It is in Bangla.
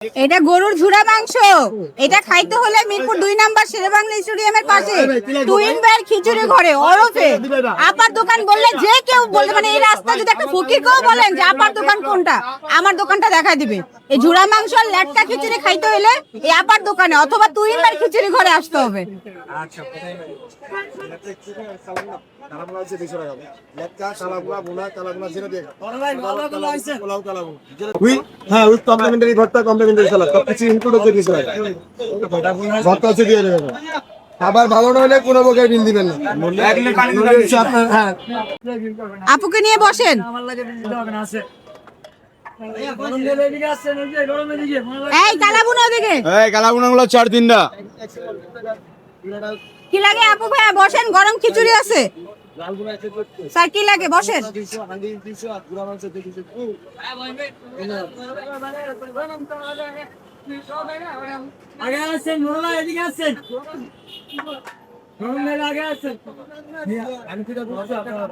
এটা গরুর ঝুড়া মাংস। এটা খাইতে হলে মিরপুর 2 নাম্বার শেরেবাংলা স্টেডিয়ামের পাশে টুইন বের খিচুড়ি ঘরে ওরফে আপার দোকান বললে যে কেউ বলতে, মানে এই রাস্তা যদি একটা ফকিরকেও বলেন যে আপার দোকান কোনটা, আমার দোকানটা দেখা দিবে। এই ঝুড়া মাংস আর লেটকা খিচুড়ি খাইতে হলে এই আপার দোকানে অথবা টুইন বের খিচুড়ি ঘরে আসতে হবে। আবার ভালো না হলে কোনো প্রকার বিল দিবেন না। আপুকে নিয়ে বসেন। এই কালাবুনা ওদিকে, এই কালাগুনাগুলো 4-3টা। কি লাগে আপু ভাইয়া বসেন, গরম খিচুড়ি আছে। স্যার কি লাগে বসেন। আগে আসেন মোলা, এদিকে আসেন। আগে আসেন। আমি তো বলছি আপনারা